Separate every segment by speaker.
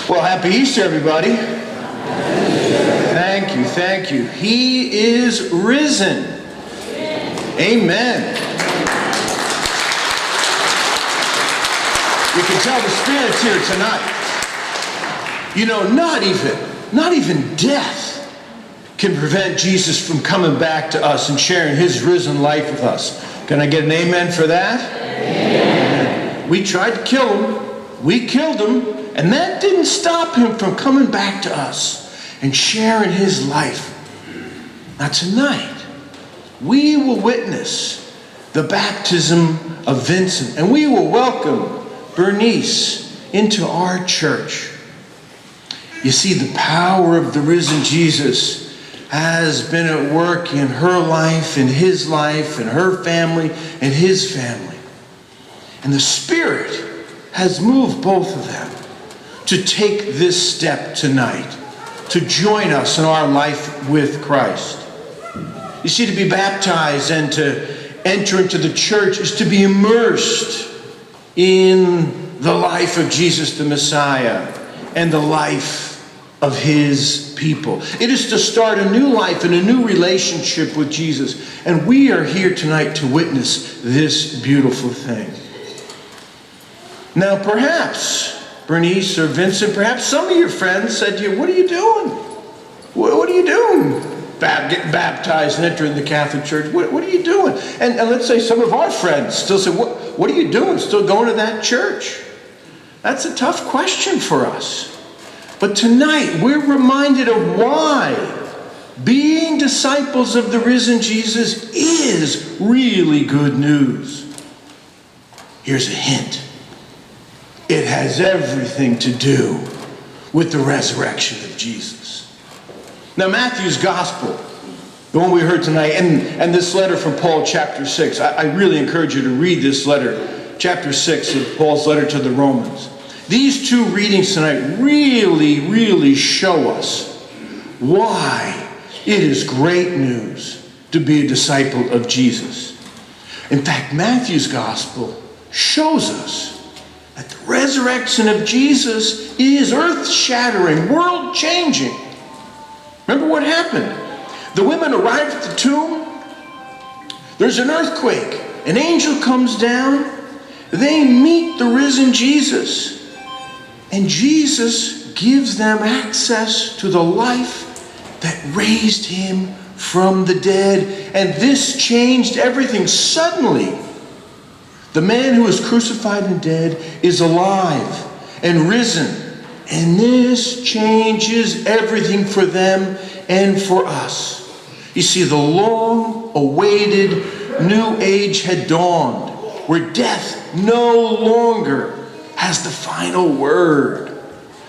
Speaker 1: Well, happy Easter, everybody. Thank you, thank you. He is risen. Amen. You can tell the Spirit's here tonight. You know, not even death can prevent Jesus from coming back to us and sharing his risen life with us. Can I get an amen for that? Amen. We tried to kill him. We killed him. And that didn't stop him from coming back to us and sharing his life. Now tonight, we will witness the baptism of Vincent. And we will welcome Bernice into our church. You see, the power of the risen Jesus has been at work in her life, and her family, and his family. And the Spirit has moved both of them to take this step tonight, to join us in our life with Christ. You see, to be baptized and to enter into the church is to be immersed in the life of Jesus the Messiah and the life of his people. It is to start a new life and a new relationship with Jesus. And we are here tonight to witness this beautiful thing. Now, perhaps Bernice or Vincent, perhaps some of your friends said to you, "What are you doing? What are you doing? Getting baptized and entering the Catholic Church? What are you doing?" And let's say some of our friends still say, what are you doing? Still going to that church? That's a tough question for us. But tonight, we're reminded of why being disciples of the risen Jesus is really good news. Here's a hint. It has everything to do with the resurrection of Jesus. Now, Matthew's gospel, the one we heard tonight, and this letter from Paul, chapter 6, I really encourage you to read this letter, chapter 6 of Paul's letter to the Romans. These two readings tonight really show us why it is great news to be a disciple of Jesus. In fact, Matthew's gospel shows us that the resurrection of Jesus is earth-shattering, world-changing. Remember what happened? The women arrived at the tomb. There's an earthquake. An angel comes down. They meet the risen Jesus. And Jesus gives them access to the life that raised him from the dead. And this changed everything. Suddenly, the man who was crucified and dead is alive and risen. And this changes everything for them and for us. You see, the long-awaited new age had dawned, where death no longer has the final word.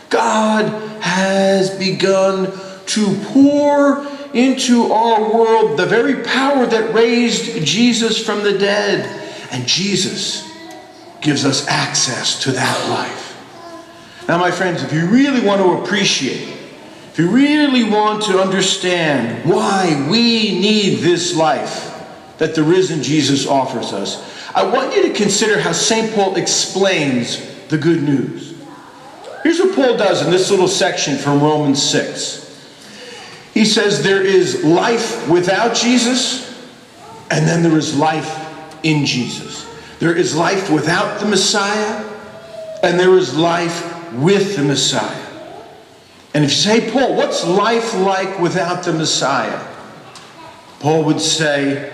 Speaker 1: God has begun to pour into our world the very power that raised Jesus from the dead. And Jesus gives us access to that life. Now, my friends, if you really want to appreciate, if you really want to understand why we need this life that the risen Jesus offers us, I want you to consider how St. Paul explains the good news. Here's what Paul does in this little section from Romans 6. He says there is life without Jesus, and then there is life in Jesus. There is life without the Messiah, and there is life with the Messiah. And if you say, "Paul, what's life like without the Messiah?" Paul would say,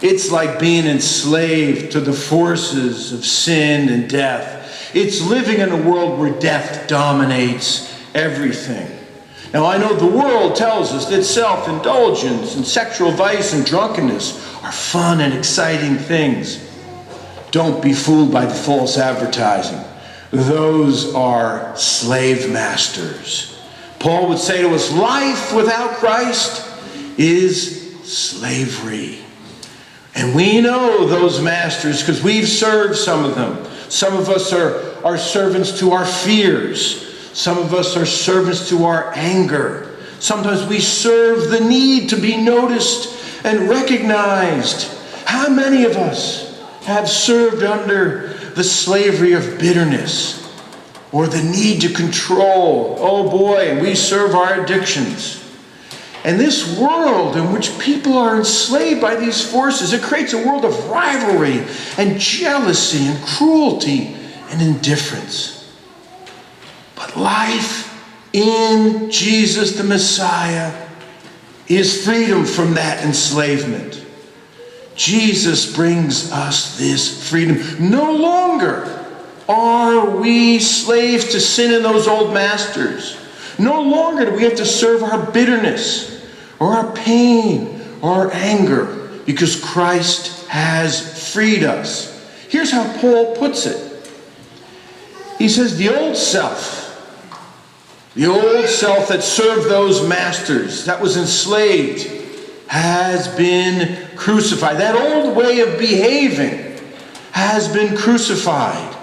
Speaker 1: it's like being enslaved to the forces of sin and death. It's living in a world where death dominates everything. Now, I know the world tells us that self-indulgence and sexual vice and drunkenness are fun and exciting things. Don't be fooled by the false advertising. Those are slave masters. Paul would say to us, life without Christ is slavery. And we know those masters because we've served some of them. Some of us are servants to our fears. Some of us are servants to our anger. Sometimes we serve the need to be noticed and recognized. How many of us have served under the slavery of bitterness or the need to control. Oh boy, and we serve our addictions. And this world in which people are enslaved by these forces, it creates a world of rivalry and jealousy and cruelty and indifference. But life in Jesus the Messiah is freedom from that enslavement. Jesus brings us this freedom. No longer are we slaves to sin and those old masters. No longer do we have to serve our bitterness or our pain or our anger, because Christ has freed us. Here's how Paul puts it. He says the old self that served those masters, that was enslaved, has been crucified. That old way of behaving has been crucified.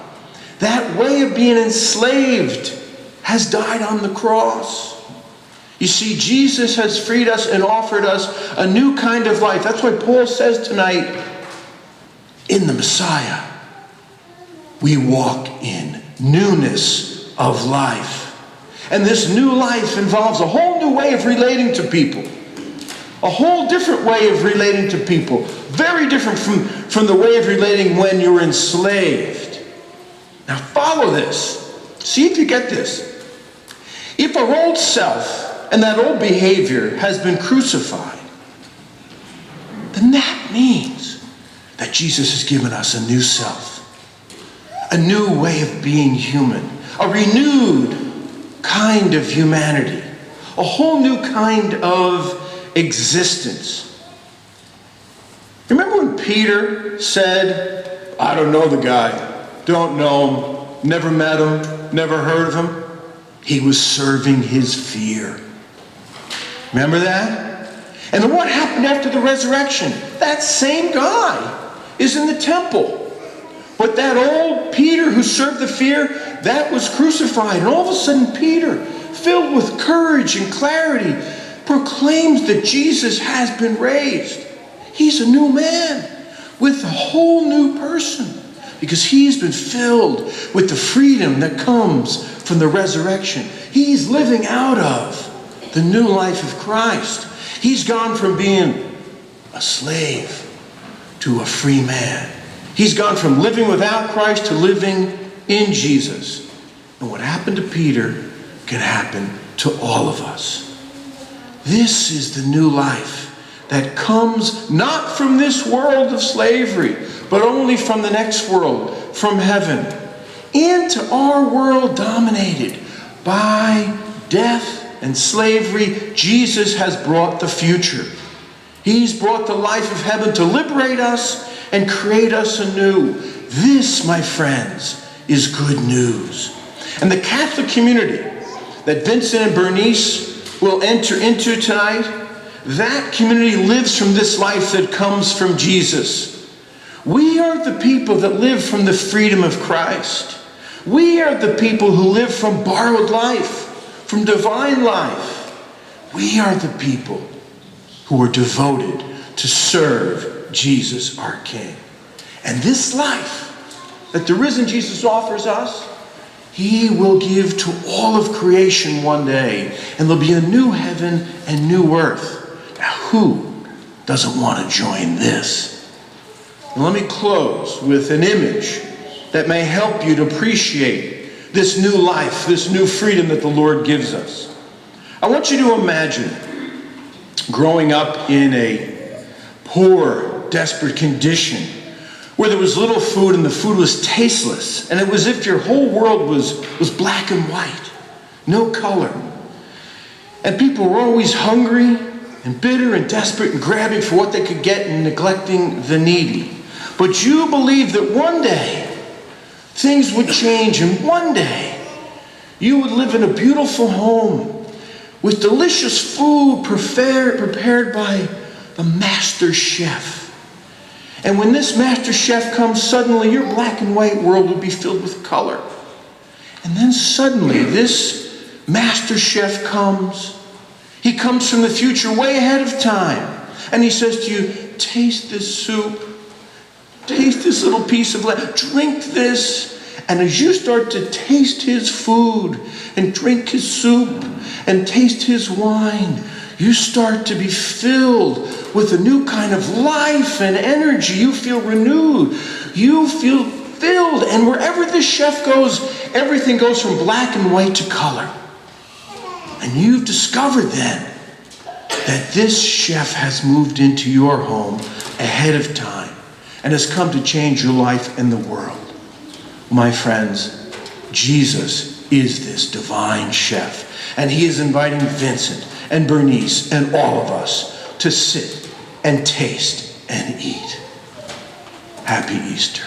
Speaker 1: That way of being enslaved has died on the cross. You see, Jesus has freed us and offered us a new kind of life. That's why Paul says tonight, in the Messiah, we walk in newness of life. And this new life involves a whole new way of relating to people. A whole different way of relating to people. Very different from the way of relating when you were enslaved. Now follow this. See if you get this. If our old self and that old behavior has been crucified, then that means that Jesus has given us a new self, a new way of being human, a renewed kind of humanity, a whole new kind of existence. Remember when Peter said, I don't know the guy, don't know him, never met him, never heard of him? He was serving his fear. Remember that? And then what happened after the resurrection? That same guy is in the temple. But that old Peter who served the fear, that was crucified. And all of a sudden Peter, filled with courage and clarity, proclaims that Jesus has been raised. He's a new man with a whole new person, because he's been filled with the freedom that comes from the resurrection. He's living out of the new life of Christ. He's gone from being a slave to a free man. He's gone from living without Christ to living in Jesus. And what happened to Peter can happen to all of us. This is the new life that comes not from this world of slavery, but only from the next world, from heaven, into our world dominated by death and slavery. Jesus has brought the future. He's brought the life of heaven to liberate us and create us anew. This, my friends, is good news. And the Catholic community that Vincent and Bernice will enter into tonight, that community lives from this life that comes from Jesus. We are the people that live from the freedom of Christ. We are the people who live from borrowed life, from divine life. We are the people who are devoted to serve Jesus our King. And this life that the risen Jesus offers us, he will give to all of creation one day. And there'll be a new heaven and new earth. Now, who doesn't want to join this? And let me close with an image that may help you to appreciate this new life, this new freedom that the Lord gives us. I want you to imagine growing up in a poor, desperate condition where there was little food and the food was tasteless, and it was as if your whole world was black and white, no color. And people were always hungry and bitter and desperate and grabbing for what they could get and neglecting the needy. But you believed that one day things would change, and one day you would live in a beautiful home with delicious food prepared by the master chef. And when this master chef comes, suddenly your black and white world would be filled with color. And then suddenly this master chef comes. He comes from the future, way ahead of time. And he says to you, taste this soup. Taste this little piece of land. Drink this. And as you start to taste his food and drink his soup and taste his wine, you start to be filled with a new kind of life and energy. You feel renewed. You feel filled. And wherever the chef goes, everything goes from black and white to color. And you've discovered then that this chef has moved into your home ahead of time and has come to change your life and the world. My friends, Jesus is this divine chef, and he is inviting Vincent and Bernice and all of us to sit and taste and eat. Happy Easter.